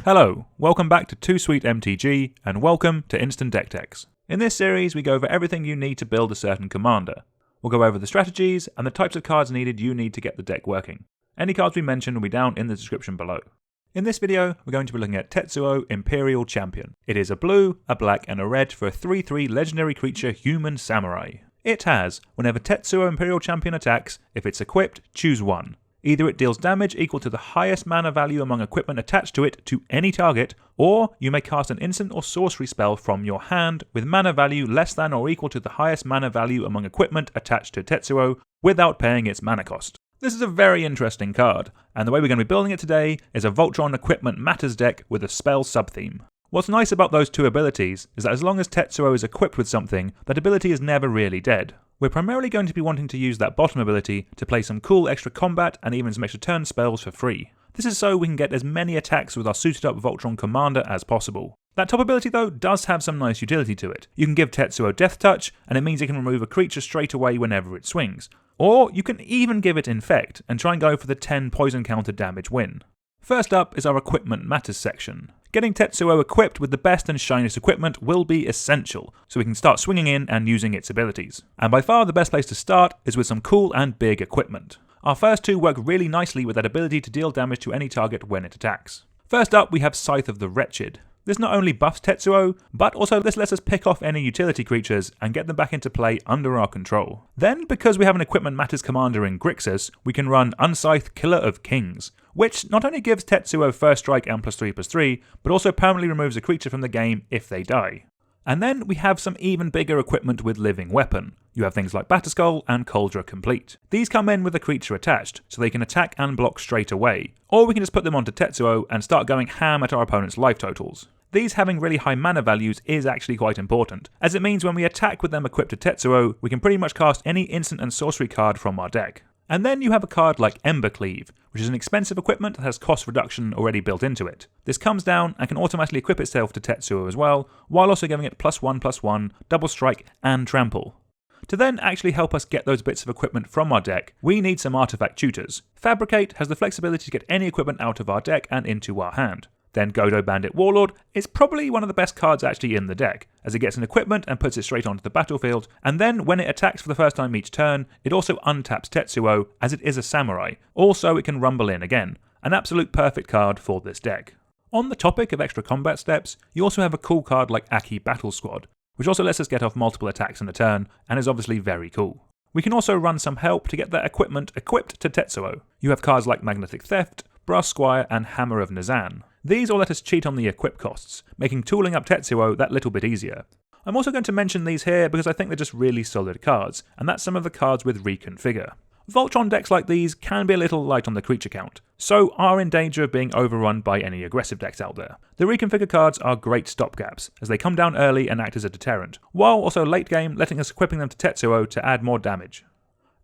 Hello, welcome back to Too Sweet MTG, and welcome to Instant Deck Techs. In this series, we go over everything you need to build a certain commander. We'll go over the strategies and the types of cards needed you need to get the deck working. Any cards we mention will be down in the description below. In this video, we're going to be looking at Tetsuo Imperial Champion. It is a blue, a black, and a red for a 3/3 legendary creature human samurai. It has, whenever Tetsuo Imperial Champion attacks, if it's equipped, choose one. Either it deals damage equal to the highest mana value among equipment attached to it to any target, or you may cast an instant or sorcery spell from your hand with mana value less than or equal to the highest mana value among equipment attached to Tetsuo without paying its mana cost. This is a very interesting card, and the way we're going to be building it today is a Voltron Equipment Matters deck with a spell sub-theme. What's nice about those two abilities is that as long as Tetsuo is equipped with something, that ability is never really dead. We're primarily going to be wanting to use that bottom ability to play some cool extra combat and even some extra turn spells for free. This is so we can get as many attacks with our suited up Voltron commander as possible. That top ability though does have some nice utility to it. You can give Tetsuo deathtouch, and it means it can remove a creature straight away whenever it swings. Or you can even give it infect and try and go for the 10 poison counter damage win. First up is our Equipment Matters section. Getting Tetsuo equipped with the best and shiniest equipment will be essential, so we can start swinging in and using its abilities. And by far the best place to start is with some cool and big equipment. Our first two work really nicely with that ability to deal damage to any target when it attacks. First up we have Scythe of the Wretched. This not only buffs Tetsuo, but also this lets us pick off any utility creatures and get them back into play under our control. Then, because we have an Equipment Matters commander in Grixis, we can run Unscythe Killer of Kings, which not only gives Tetsuo first strike and +3/+3, but also permanently removes a creature from the game if they die. And then we have some even bigger equipment with Living Weapon. You have things like Batterskull and Kaldra Compleat. These come in with a creature attached, so they can attack and block straight away, or we can just put them onto Tetsuo and start going ham at our opponent's life totals. These having really high mana values is actually quite important, as it means when we attack with them equipped to Tetsuo, we can pretty much cast any instant and sorcery card from our deck. And then you have a card like Embercleave, which is an expensive equipment that has cost reduction already built into it. This comes down and can automatically equip itself to Tetsuo as well, while also giving it +1/+1, double strike, and trample. To then actually help us get those bits of equipment from our deck, we need some artifact tutors. Fabricate has the flexibility to get any equipment out of our deck and into our hand. Then Godo, Bandit, Warlord is probably one of the best cards actually in the deck, as it gets an equipment and puts it straight onto the battlefield, and then when it attacks for the first time each turn, it also untaps Tetsuo, as it is a samurai. Also it can rumble in again, an absolute perfect card for this deck. On the topic of extra combat steps, you also have a cool card like Akki Battle Squad, which also lets us get off multiple attacks in a turn, and is obviously very cool. We can also run some help to get that equipment equipped to Tetsuo. You have cards like Magnetic Theft, Brass Squire, and Hammer of Nazahn. These all let us cheat on the equip costs, making tooling up Tetsuo that little bit easier. I'm also going to mention these here because I think they're just really solid cards, and that's some of the cards with Reconfigure. Voltron decks like these can be a little light on the creature count, so are in danger of being overrun by any aggressive decks out there. The Reconfigure cards are great stopgaps, as they come down early and act as a deterrent, while also late game letting us equipping them to Tetsuo to add more damage.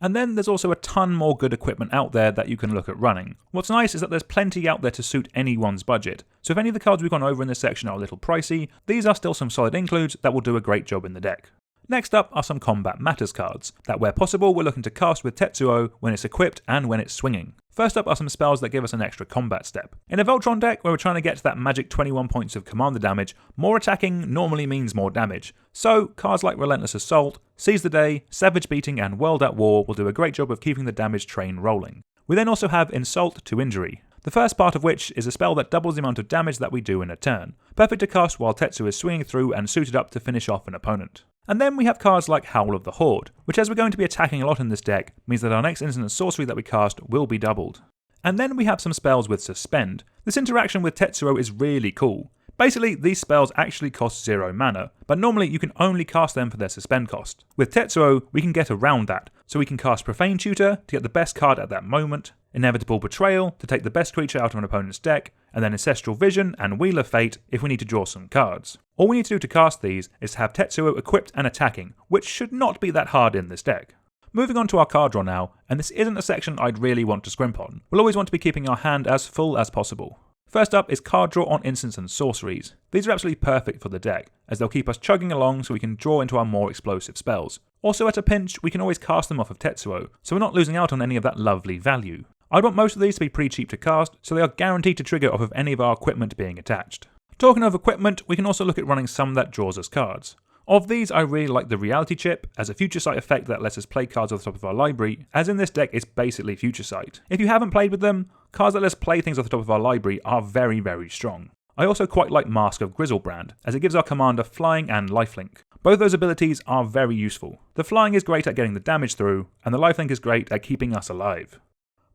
And then there's also a ton more good equipment out there that you can look at running. What's nice is that there's plenty out there to suit anyone's budget, so if any of the cards we've gone over in this section are a little pricey, these are still some solid includes that will do a great job in the deck. Next up are some Combat Matters cards, that where possible we're looking to cast with Tetsuo when it's equipped and when it's swinging. First up are some spells that give us an extra combat step. In a Voltron deck where we're trying to get to that magic 21 points of commander damage, more attacking normally means more damage. So cards like Relentless Assault, Seize the Day, Savage Beating, and World at War will do a great job of keeping the damage train rolling. We then also have Insult to Injury, the first part of which is a spell that doubles the amount of damage that we do in a turn, perfect to cast while Tetsuo is swinging through and suited up to finish off an opponent. And then we have cards like Howl of the Horde, which as we're going to be attacking a lot in this deck, means that our next instant sorcery that we cast will be doubled. And then we have some spells with Suspend. This interaction with Tetsuo is really cool. Basically, these spells actually cost 0 mana, but normally you can only cast them for their Suspend cost. With Tetsuo, we can get around that, so we can cast Profane Tutor to get the best card at that moment, Inevitable Betrayal to take the best creature out of an opponent's deck, and then Ancestral Vision and Wheel of Fate if we need to draw some cards. All we need to do to cast these is to have Tetsuo equipped and attacking, which should not be that hard in this deck. Moving on to our card draw now, and this isn't a section I'd really want to scrimp on. We'll always want to be keeping our hand as full as possible. First up is card draw on instants and sorceries. These are absolutely perfect for the deck, as they'll keep us chugging along so we can draw into our more explosive spells. Also at a pinch, we can always cast them off of Tetsuo, so we're not losing out on any of that lovely value. I'd want most of these to be pretty cheap to cast, so they are guaranteed to trigger off of any of our equipment being attached. Talking of equipment, we can also look at running some that draws us cards. Of these, I really like the Reality Chip as a Future Sight effect that lets us play cards off the top of our library, as in this deck it's basically Future Sight. If you haven't played with them, cards that let us play things off the top of our library are very, very strong. I also quite like Mask of Grizzlebrand, as it gives our commander flying and lifelink. Both those abilities are very useful. The flying is great at getting the damage through, and the lifelink is great at keeping us alive.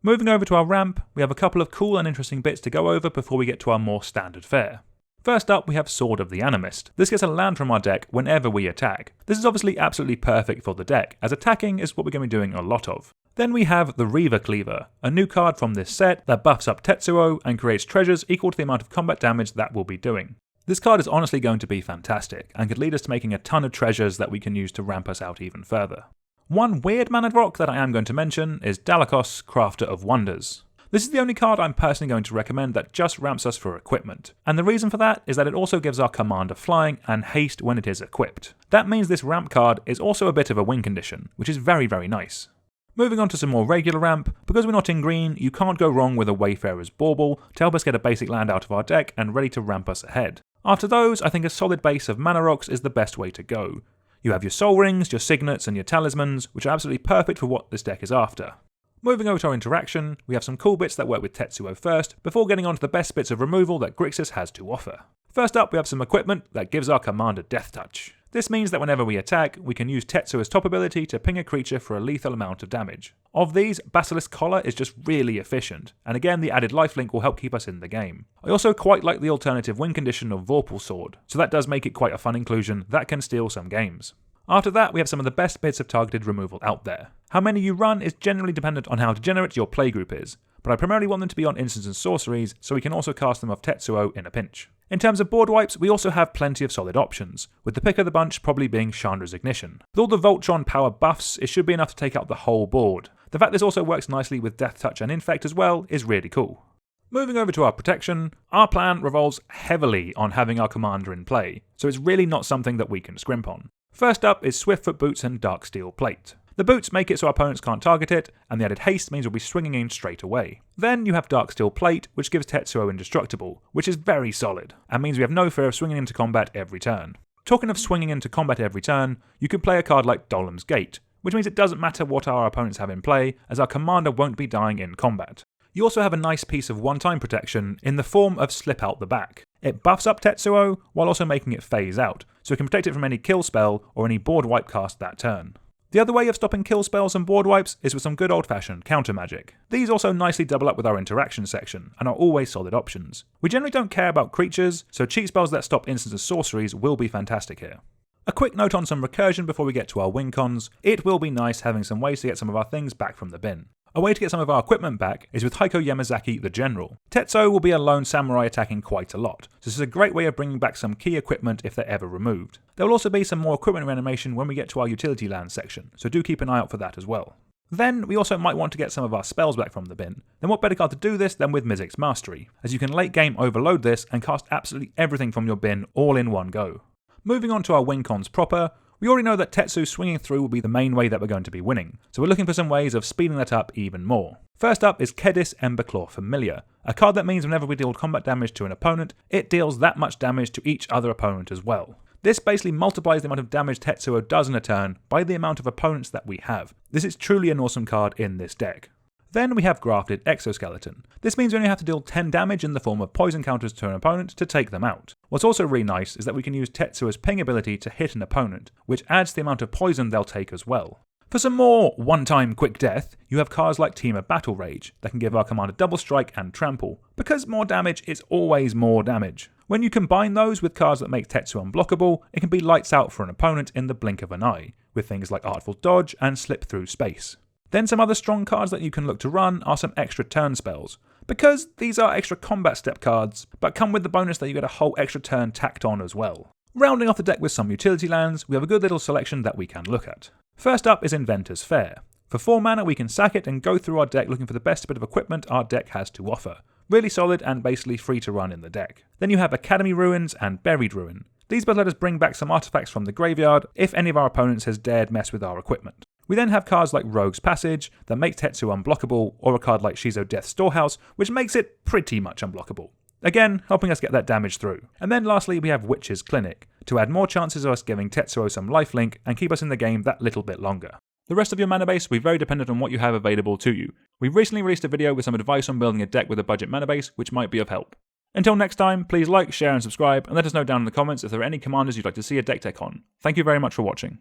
Moving over to our ramp, we have a couple of cool and interesting bits to go over before we get to our more standard fare. First up, we have Sword of the Animist. This gets a land from our deck whenever we attack. This is obviously absolutely perfect for the deck, as attacking is what we're going to be doing a lot of. Then we have the Reaver Cleaver, a new card from this set that buffs up Tetsuo and creates treasures equal to the amount of combat damage that we'll be doing. This card is honestly going to be fantastic, and could lead us to making a ton of treasures that we can use to ramp us out even further. One weird mana rock that I am going to mention is Dalakos, Crafter of Wonders. This is the only card I'm personally going to recommend that just ramps us for equipment, and the reason for that is that it also gives our commander flying and haste when it is equipped. That means this ramp card is also a bit of a win condition, which is very, very nice. Moving on to some more regular ramp, because we're not in green, you can't go wrong with a Wayfarer's Bauble to help us get a basic land out of our deck and ready to ramp us ahead. After those, I think a solid base of mana rocks is the best way to go. You have your Soul Rings, your Signets and your Talismans, which are absolutely perfect for what this deck is after. Moving over to our interaction, we have some cool bits that work with Tetsuo first, before getting on to the best bits of removal that Grixis has to offer. First up, we have some equipment that gives our commander deathtouch. This means that whenever we attack, we can use Tetsuo's top ability to ping a creature for a lethal amount of damage. Of these, Basilisk Collar is just really efficient, and again the added lifelink will help keep us in the game. I also quite like the alternative win condition of Vorpal Sword, so that does make it quite a fun inclusion that can steal some games. After that, we have some of the best bits of targeted removal out there. How many you run is generally dependent on how degenerate your playgroup is, but I primarily want them to be on instants and sorceries, so we can also cast them off Tetsuo in a pinch. In terms of board wipes, we also have plenty of solid options, with the pick of the bunch probably being Chandra's Ignition. With all the Voltron power buffs, it should be enough to take out the whole board. The fact this also works nicely with deathtouch and infect as well is really cool. Moving over to our protection, our plan revolves heavily on having our commander in play, so it's really not something that we can scrimp on. First up is Swiftfoot Boots and Dark Steel Plate. The boots make it so our opponents can't target it, and the added haste means we'll be swinging in straight away. Then you have Dark Steel Plate, which gives Tetsuo indestructible, which is very solid, and means we have no fear of swinging into combat every turn. Talking of swinging into combat every turn, you could play a card like Dolem's Gate, which means it doesn't matter what our opponents have in play, as our commander won't be dying in combat. You also have a nice piece of one-time protection in the form of Slip Out the Back. It buffs up Tetsuo, while also making it phase out, so it can protect it from any kill spell or any board wipe cast that turn. The other way of stopping kill spells and board wipes is with some good old-fashioned counter magic. These also nicely double up with our interaction section, and are always solid options. We generally don't care about creatures, so cheat spells that stop instants and sorceries will be fantastic here. A quick note on some recursion before we get to our win cons. It will be nice having some ways to get some of our things back from the bin. A way to get some of our equipment back is with Heiko Yamazaki the General. Tetsuo will be a lone samurai attacking quite a lot, so this is a great way of bringing back some key equipment if they're ever removed. There will also be some more equipment reanimation when we get to our utility land section, so do keep an eye out for that as well. Then we also might want to get some of our spells back from the bin. Then what better card to do this than with Mizzix's Mastery, as you can late game overload this and cast absolutely everything from your bin all in one go. Moving on to our win cons proper, we already know that Tetsu swinging through will be the main way that we're going to be winning, so we're looking for some ways of speeding that up even more. First up is Kedis Emberclaw Familiar, a card that means whenever we deal combat damage to an opponent, it deals that much damage to each other opponent as well. This basically multiplies the amount of damage Tetsuo does in a turn by the amount of opponents that we have. This is truly an awesome card in this deck. Then we have Grafted Exoskeleton. This means we only have to deal 10 damage in the form of poison counters to an opponent to take them out. What's also really nice is that we can use Tetsuo's ping ability to hit an opponent, which adds the amount of poison they'll take as well. For some more one-time quick death, you have cards like Team of Battle Rage that can give our commander double strike and trample, because more damage is always more damage. When you combine those with cards that make Tetsuo unblockable, it can be lights out for an opponent in the blink of an eye, with things like Artful Dodge and Slip Through Space. Then some other strong cards that you can look to run are some extra turn spells, because these are extra combat step cards, but come with the bonus that you get a whole extra turn tacked on as well. Rounding off the deck with some utility lands, we have a good little selection that we can look at. First up is Inventor's Fair. For 4 mana we can sack it and go through our deck looking for the best bit of equipment our deck has to offer. Really solid and basically free to run in the deck. Then you have Academy Ruins and Buried Ruin. These both let us bring back some artifacts from the graveyard if any of our opponents has dared mess with our equipment. We then have cards like Rogue's Passage that make Tetsuo unblockable, or a card like Shizo Death's Storehouse, which makes it pretty much unblockable. Again, helping us get that damage through. And then lastly we have Witch's Clinic, to add more chances of us giving Tetsuo some lifelink and keep us in the game that little bit longer. The rest of your mana base will be very dependent on what you have available to you. We've recently released a video with some advice on building a deck with a budget mana base, which might be of help. Until next time, please like, share and subscribe, and let us know down in the comments if there are any commanders you'd like to see a deck tech on. Thank you very much for watching.